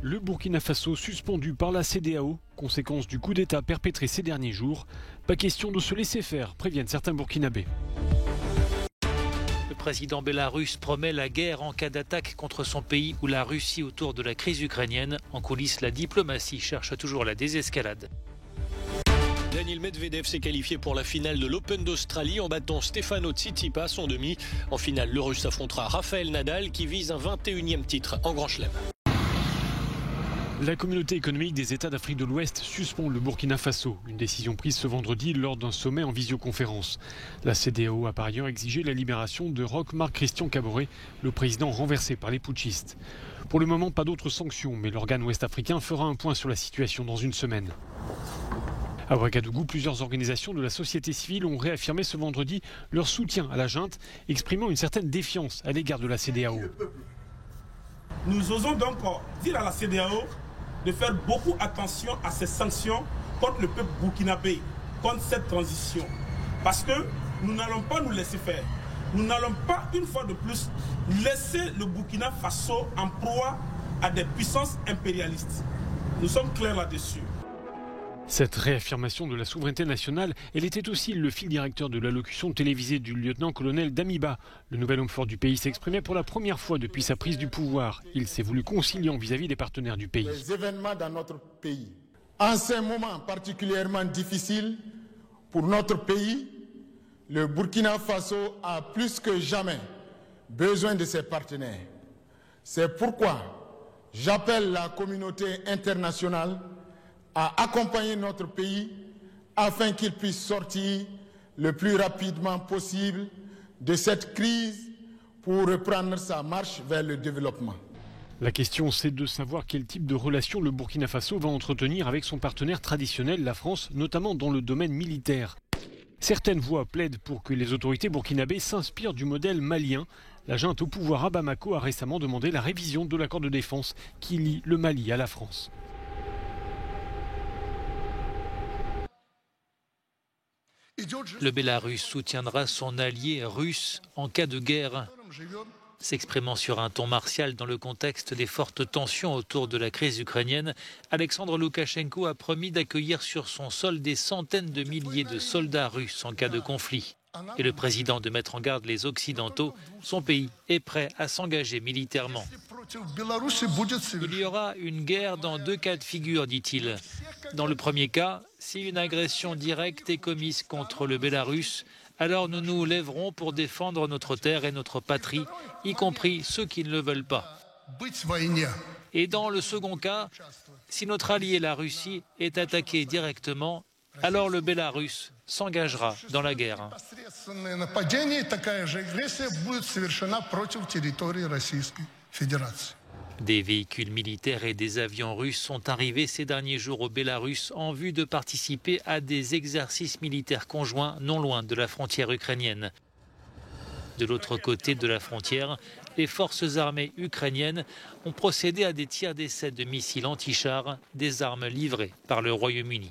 Le Burkina Faso suspendu par la CEDEAO, conséquence du coup d'État perpétré ces derniers jours. Pas question de se laisser faire, préviennent certains Burkinabés. Le président bélarusse promet la guerre en cas d'attaque contre son pays ou la Russie autour de la crise ukrainienne. En coulisses, la diplomatie cherche toujours la désescalade. Daniil Medvedev s'est qualifié pour la finale de l'Open d'Australie en battant Stefano Tsitsipas en demi. En finale, le Russe affrontera Rafael Nadal qui vise un 21e titre en Grand Chelem. La communauté économique des États d'Afrique de l'Ouest suspend le Burkina Faso, une décision prise ce vendredi lors d'un sommet en visioconférence. La CEDEAO a par ailleurs exigé la libération de Roch Marc Christian Kaboré, le président renversé par les putschistes. Pour le moment, pas d'autres sanctions, mais l'organe ouest-africain fera un point sur la situation dans une semaine. À Ouagadougou, plusieurs organisations de la société civile ont réaffirmé ce vendredi leur soutien à la junte, exprimant une certaine défiance à l'égard de la CEDEAO. Nous osons donc dire à la CEDEAO de faire beaucoup attention à ces sanctions contre le peuple burkinabé, contre cette transition. Parce que nous n'allons pas nous laisser faire. Nous n'allons pas, une fois de plus, laisser le Burkina Faso en proie à des puissances impérialistes. Nous sommes clairs là-dessus. Cette réaffirmation de la souveraineté nationale, elle était aussi le fil directeur de l'allocution télévisée du lieutenant-colonel Damiba. Le nouvel homme fort du pays s'exprimait pour la première fois depuis sa prise du pouvoir. Il s'est voulu conciliant vis-à-vis des partenaires du pays. Les événements dans notre pays, en ces moments particulièrement difficiles pour notre pays, le Burkina Faso a plus que jamais besoin de ses partenaires. C'est pourquoi j'appelle la communauté internationale à accompagner notre pays afin qu'il puisse sortir le plus rapidement possible de cette crise pour reprendre sa marche vers le développement. La question, c'est de savoir quel type de relation le Burkina Faso va entretenir avec son partenaire traditionnel, la France, notamment dans le domaine militaire. Certaines voix plaident pour que les autorités burkinabées s'inspirent du modèle malien. La junte au pouvoir à Bamako a récemment demandé la révision de l'accord de défense qui lie le Mali à la France. Le Bélarus soutiendra son allié russe en cas de guerre. S'exprimant sur un ton martial dans le contexte des fortes tensions autour de la crise ukrainienne, Alexandre Loukachenko a promis d'accueillir sur son sol des centaines de milliers de soldats russes en cas de conflit. Et le président de mettre en garde les Occidentaux, son pays est prêt à s'engager militairement. Il y aura une guerre dans deux cas de figure, dit-il. Dans le premier cas, si une agression directe est commise contre le Bélarus, alors nous nous lèverons pour défendre notre terre et notre patrie, y compris ceux qui ne le veulent pas. Et dans le second cas, si notre allié la Russie est attaqué directement, alors le Bélarus s'engagera dans la guerre. Des véhicules militaires et des avions russes sont arrivés ces derniers jours au Bélarus en vue de participer à des exercices militaires conjoints non loin de la frontière ukrainienne. De l'autre côté de la frontière, les forces armées ukrainiennes ont procédé à des tirs d'essai de missiles anti-chars, des armes livrées par le Royaume-Uni.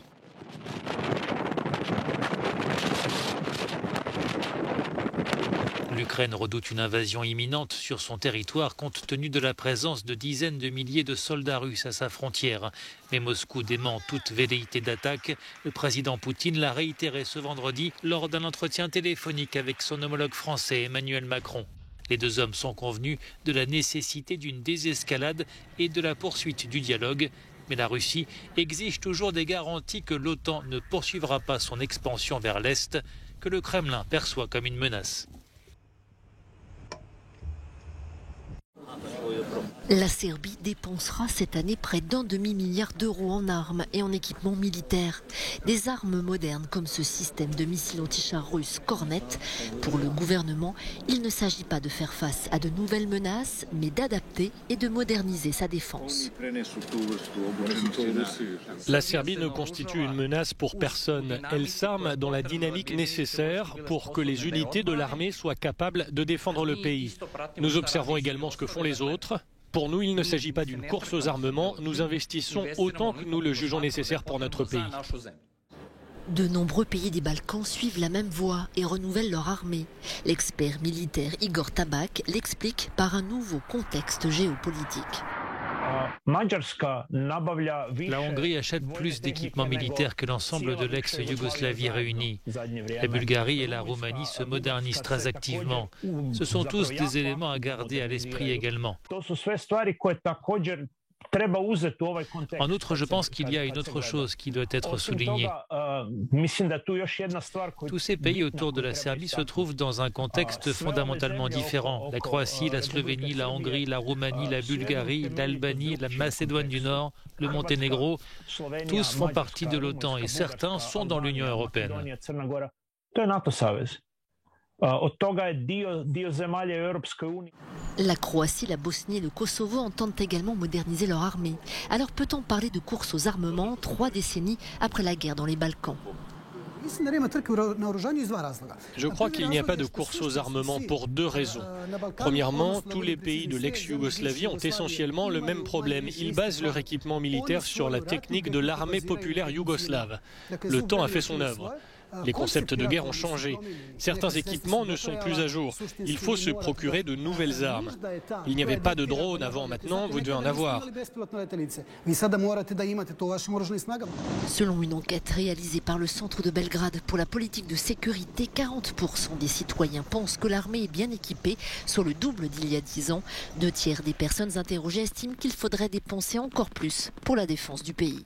L'Ukraine redoute une invasion imminente sur son territoire compte tenu de la présence de dizaines de milliers de soldats russes à sa frontière. Mais Moscou dément toute velléité d'attaque. Le président Poutine l'a réitéré ce vendredi lors d'un entretien téléphonique avec son homologue français Emmanuel Macron. Les deux hommes sont convenus de la nécessité d'une désescalade et de la poursuite du dialogue. Mais la Russie exige toujours des garanties que l'OTAN ne poursuivra pas son expansion vers l'Est, que le Kremlin perçoit comme une menace. La Serbie dépensera cette année près d'1 demi-milliard d'euros en armes et en équipement militaire. Des armes modernes comme ce système de missiles anti-chars russes Kornet. Pour le gouvernement, il ne s'agit pas de faire face à de nouvelles menaces, mais d'adapter et de moderniser sa défense. La Serbie ne constitue une menace pour personne. Elle s'arme dans la dynamique nécessaire pour que les unités de l'armée soient capables de défendre le pays. Nous observons également ce que font les autres. Pour nous, il ne s'agit pas d'une course aux armements. Nous investissons autant que nous le jugeons nécessaire pour notre pays. De nombreux pays des Balkans suivent la même voie et renouvellent leur armée. L'expert militaire Igor Tabak l'explique par un nouveau contexte géopolitique. La Hongrie achète plus d'équipements militaires que l'ensemble de l'ex-Yougoslavie réunie. La Bulgarie et la Roumanie se modernisent très activement. Ce sont tous des éléments à garder à l'esprit également. En outre, je pense qu'il y a une autre chose qui doit être soulignée. Tous ces pays autour de la Serbie se trouvent dans un contexte fondamentalement différent. La Croatie, la Slovénie, la Hongrie, la Roumanie, la Bulgarie, l'Albanie, la Macédoine du Nord, le Monténégro, tous font partie de l'OTAN et certains sont dans l'Union européenne. La Croatie, la Bosnie et le Kosovo entendent également moderniser leur armée. Alors peut-on parler de course aux armements 3 décennies après la guerre dans les Balkans ? Je crois qu'il n'y a pas de course aux armements pour 2 raisons. Premièrement, tous les pays de l'ex-Yougoslavie ont essentiellement le même problème. Ils basent leur équipement militaire sur la technique de l'armée populaire yougoslave. Le temps a fait son œuvre. Les concepts de guerre ont changé. Certains équipements ne sont plus à jour. Il faut se procurer de nouvelles armes. Il n'y avait pas de drones avant, maintenant vous devez en avoir. Selon une enquête réalisée par le Centre de Belgrade pour la politique de sécurité, 40% des citoyens pensent que l'armée est bien équipée, soit le double d'il y a 10 ans. 2 tiers des personnes interrogées estiment qu'il faudrait dépenser encore plus pour la défense du pays.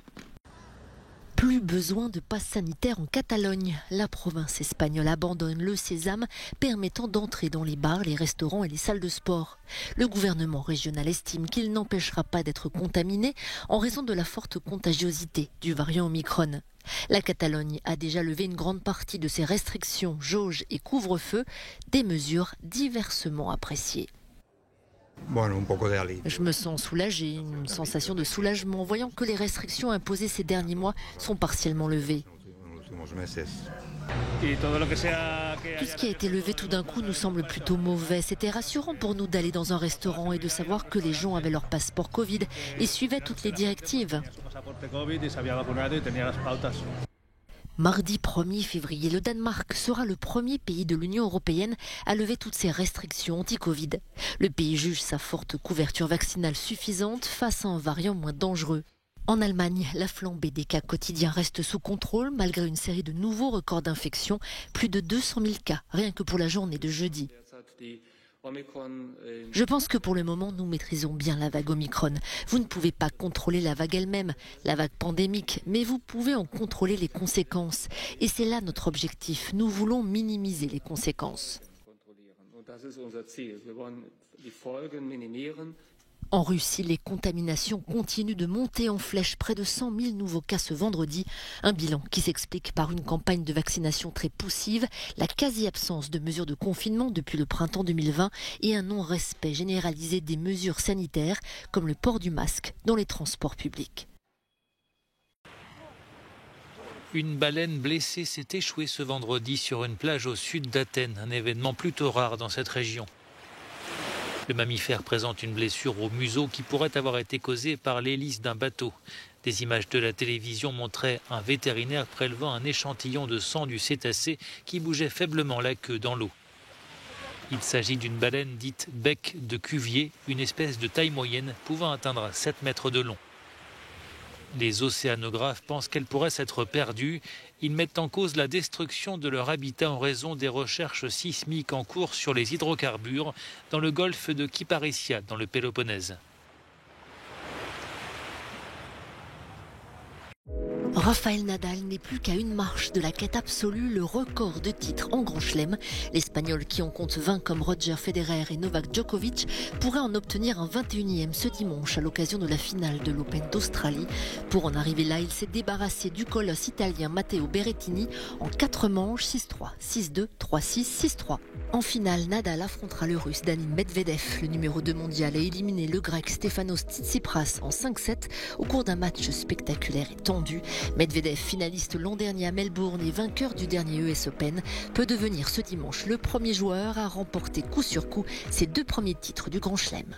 Plus besoin de passe sanitaire en Catalogne. La province espagnole abandonne le sésame permettant d'entrer dans les bars, les restaurants et les salles de sport. Le gouvernement régional estime qu'il n'empêchera pas d'être contaminé en raison de la forte contagiosité du variant Omicron. La Catalogne a déjà levé une grande partie de ses restrictions, jauges et couvre-feu, des mesures diversement appréciées. Je me sens soulagée, une sensation de soulagement, voyant que les restrictions imposées ces derniers mois sont partiellement levées. Tout ce qui a été levé tout d'un coup nous semble plutôt mauvais. C'était rassurant pour nous d'aller dans un restaurant et de savoir que les gens avaient leur passeport Covid et suivaient toutes les directives. Mardi 1er février, le Danemark sera le premier pays de l'Union européenne à lever toutes ses restrictions anti-Covid. Le pays juge sa forte couverture vaccinale suffisante face à un variant moins dangereux. En Allemagne, la flambée des cas quotidiens reste sous contrôle malgré une série de nouveaux records d'infection. Plus de 200 000 cas, rien que pour la journée de jeudi. Je pense que pour le moment, nous maîtrisons bien la vague Omicron. Vous ne pouvez pas contrôler la vague elle-même, la vague pandémique, mais vous pouvez en contrôler les conséquences. Et c'est là notre objectif. Nous voulons minimiser les conséquences. En Russie, les contaminations continuent de monter en flèche. Près de 100 000 nouveaux cas ce vendredi. Un bilan qui s'explique par une campagne de vaccination très poussive, la quasi-absence de mesures de confinement depuis le printemps 2020 et un non-respect généralisé des mesures sanitaires, comme le port du masque dans les transports publics. Une baleine blessée s'est échouée ce vendredi sur une plage au sud d'Athènes, un événement plutôt rare dans cette région. Le mammifère présente une blessure au museau qui pourrait avoir été causée par l'hélice d'un bateau. Des images de la télévision montraient un vétérinaire prélevant un échantillon de sang du cétacé qui bougeait faiblement la queue dans l'eau. Il s'agit d'une baleine dite bec de Cuvier, une espèce de taille moyenne pouvant atteindre 7 mètres de long. Les océanographes pensent qu'elle pourrait s'être perdue. Ils mettent en cause la destruction de leur habitat en raison des recherches sismiques en cours sur les hydrocarbures dans le golfe de Kyparissia, dans le Péloponnèse. Rafael Nadal n'est plus qu'à une marche de la quête absolue, le record de titres en Grand Chelem. L'Espagnol, qui en compte 20 comme Roger Federer et Novak Djokovic, pourrait en obtenir un 21e ce dimanche à l'occasion de la finale de l'Open d'Australie. Pour en arriver là, il s'est débarrassé du colosse italien Matteo Berrettini en 4 manches, 6-3, 6-2, 3-6, 6-3. En finale, Nadal affrontera le Russe Daniil Medvedev. Le numéro 2 mondial a éliminé le Grec Stefanos Tsitsipas en 5-7 au cours d'un match spectaculaire et tendu. Medvedev, finaliste l'an dernier à Melbourne et vainqueur du dernier US Open, peut devenir ce dimanche le premier joueur à remporter coup sur coup ses 2 premiers titres du Grand Chelem.